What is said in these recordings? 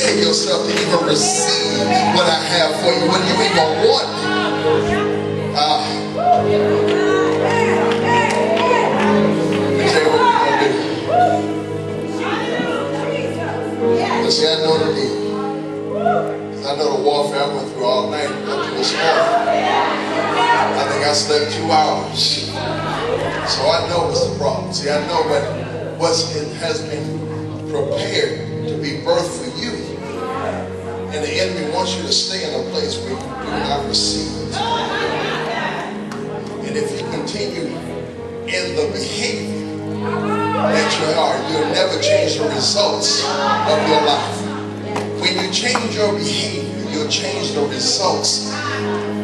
take yourself to even receive what I have for you when you even want me. Let me tell you what we're going to do. But see, I know the deal. I know the warfare I went through all night up to this morning. I think I slept 2 hours. So I know what's the problem. See, I know what has been prepared to be birthed for you. And the enemy wants you to stay in a place where you do not receive it. And if you continue in the behavior that you are, you'll never change the results of your life. When you change your behavior, you'll change the results.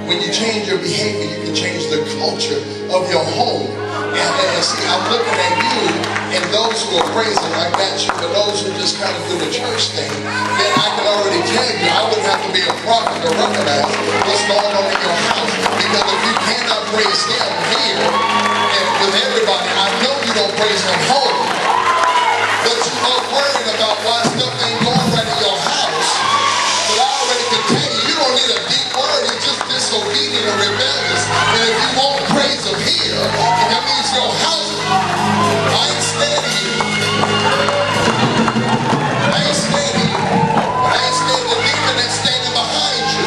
When you change your behavior, you can change the culture of your home. And see, I'm looking at you and those who are praising, I got you, but those who just kind of do the church thing, then I can already tell you, I wouldn't have to be a prophet to recognize what's going on in your house. Because if you cannot praise him here and with everybody, I know you don't praise him home. But you are worried about why stuff ain't going right in your house. But I already can tell you, you don't need a deep word. You're just disobedient and rebellious. And if you won't praise him here, and that means your house, I ain't scared of you. I ain't scared of you. But I ain't scared of the demon that's standing behind you.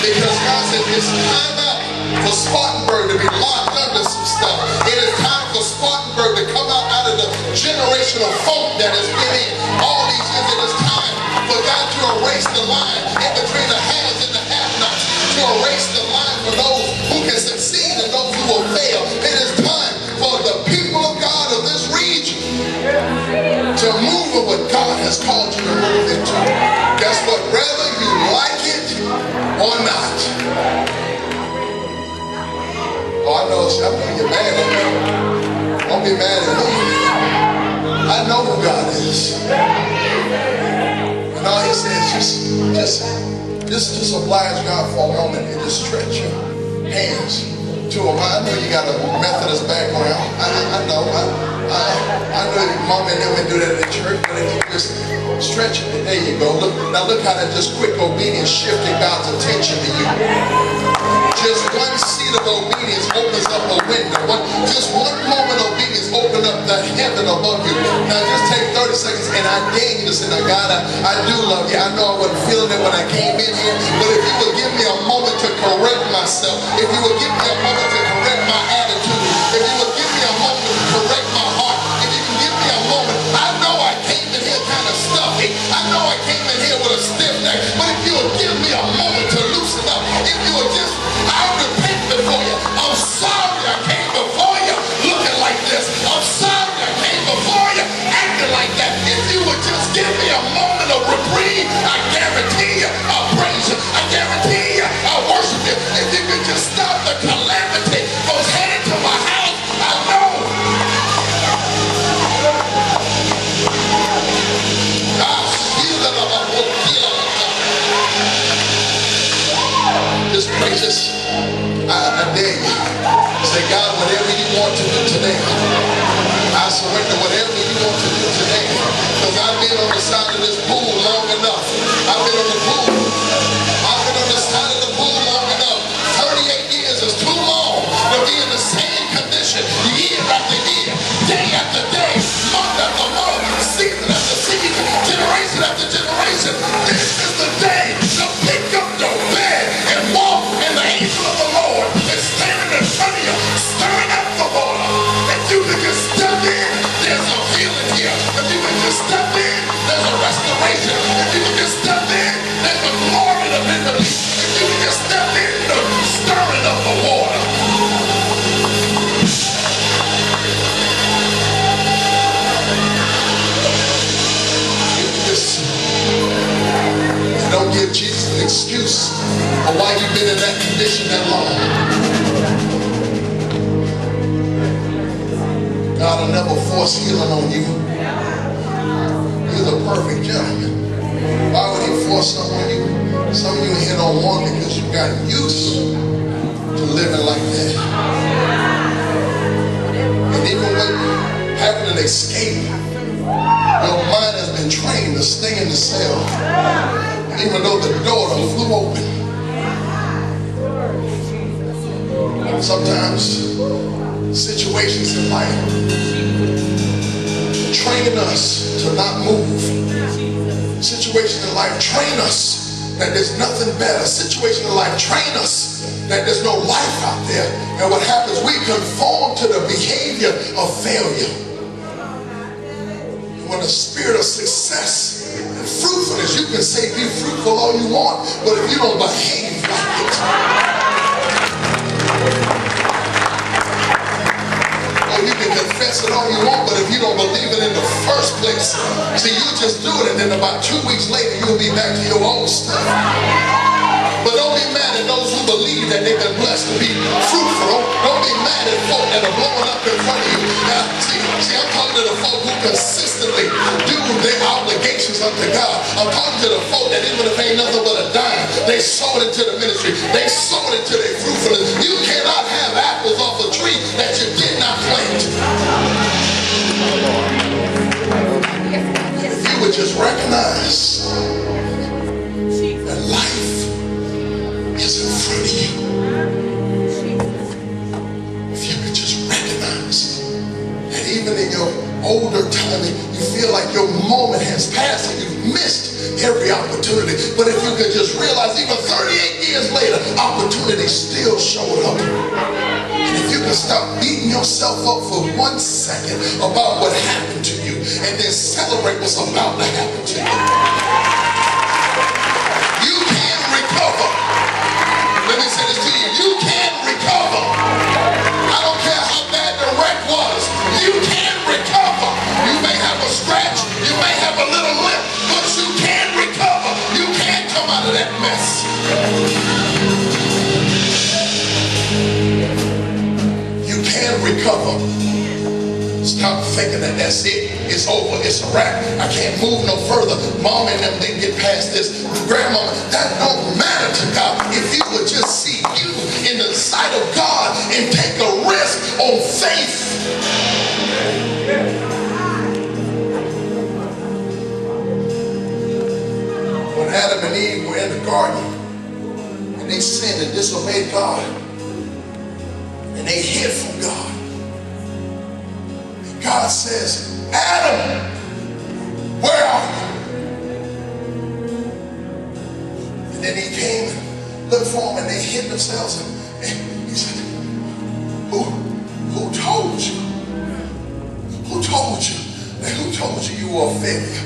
Because God said it's time out for Spartanburg to be locked under some stuff. It is time for Spartanburg to come out of the generational funk that has been in all these years. It is time for God to erase the line in between the haves and the have-nots, to erase the line for those who can succeed and those who will fail. It is time for the people of God of this region to move in what God has called you to move into. Guess what? Whether you like it or not. Oh, I know you're mad at me. Don't be mad at me. I know who God is. And all he says, just oblige God for a moment and just stretch your hands to him. I know you got a Methodist background. I know your mom and them would do that in church, but if you just stretch it, there you go. Look how that just quick obedience shifted God's attention to you. Just one seed of obedience opens up a window. Just one moment of obedience opens up the heaven above you. Now just take 30 seconds and I dare you to say, now God, I do love you. I know I wasn't feeling it when I came in here, but if you would give me a moment to correct myself, if you would give me a moment to correct my attitude, if you would give me a moment to correct my heart, if you can give me a moment, I know I came in here kind of stuffy. I know I came in here with a stiff neck, but if you would give me a moment to loosen up, if you would just, I'll repent before you. I'm sorry I came before you looking like this. I'm sorry I came before you acting like that. If you would just give me a moment of reprieve, I guarantee you I'll praise you. I guarantee you I'll worship you. If you could just stop the calamity from heading to my house, I know. Just praise us. I dare you. Say, God, whatever you want to do today, I surrender whatever you want to do today. Because I've been on the side of this pool long enough. I've been on the pool. I've been on the side of the pool long enough. 38 years is too long to be in the same condition year after year, day after day, month after month, season after season, generation after generation. This is the day to pick up your bed and walk, and the angel of the Lord is standing in front of you, stirring up the water. If you can just step in, there's a healing here. If you can just step in, there's a restoration. If you can just step in, there's a glory to be released. If you can just step in, the stirring of the water. Don't give Jesus an excuse of why you've been in that condition that long. God will never force healing on you. You're the perfect gentleman. Why would he force something on you? Some of you here don't want it because you got used to living like that. And even when having an escape, your mind has been trained to stay in the cell, even though the door flew open. Sometimes situations in life training us to not move. Situations in life train us that there's nothing better. Situations in life train us that there's no life out there. And what happens, we conform to the behavior of failure. And when the spirit of success and fruitfulness, you can say be fruitful all you want, but if you don't behave like it, you can confess it all you want, but if you don't believe it in the first place, see, you just do it, and then about 2 weeks later, you'll be back to your old stuff. But don't be mad at those who believe that they've been blessed to be fruitful. Don't be mad at folk that are blowing up in front of you. Now, see, I'm talking to the folk who consistently do their obligations unto God. I'm talking to the folk that even if ain't nothing but a dime, they sow it into the ministry. They sow it into their fruitfulness. You cannot have apples off a tree that you did not plant. If you would just recognize that life is in front of you. If you could just recognize that even in your older time, you feel like your moment has passed and you've missed every opportunity. But if you could just realize even 38 years later, opportunity still showed up. And if you can stop beating yourself up for 1 second about what happened to you and then celebrate what's about to happen to you, you can recover. Let me say this to you. You can recover. I don't care how bad the wreck was. You can recover. You may have a scratch. You may have a little limp, but you can recover. You can come out of that mess. You can recover. Stop thinking that that's it. It's over. It's a wrap. I can't move no further. Mom and them didn't get past this. Grandmama, that don't matter to God. If you would just see you in the sight of God and take a risk on faith. When Adam and Eve were in the garden and they sinned and disobeyed God and they hid from God, God says, Adam, where are you? And then he came and looked for him and they hid themselves. And he said, who told you? Who told you? And who told you you were a failure?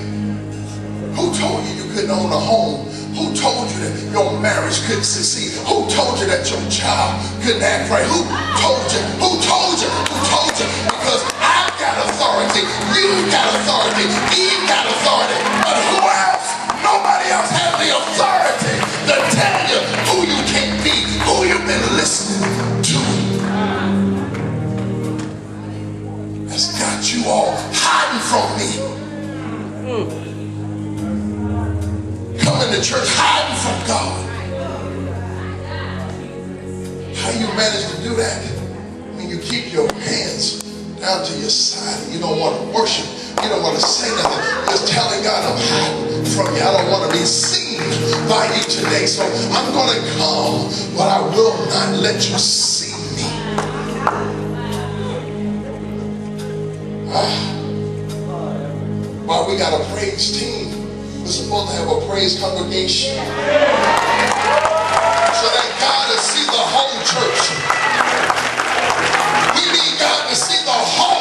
Who told you you couldn't own a home? Who told you that your marriage couldn't succeed? Who told you that your child couldn't act right? Who told you? Who told you? Who told you? Because I've got authority. You've got authority. Eve got authority. But who else? Nobody else has the authority to tell you who you can't be, who you've been listening to. That's got you all hiding from me. Coming to church hiding from God. How you manage to do that? When you keep your hands down to your side and you don't want to worship, you don't want to say nothing, just telling God I'm hiding from you. I don't want to be seen by you today, so I'm going to come, but I will not let you see me. While we got a praise team, we're supposed to have a praise congregation so that God will see the whole church. We need God to see the whole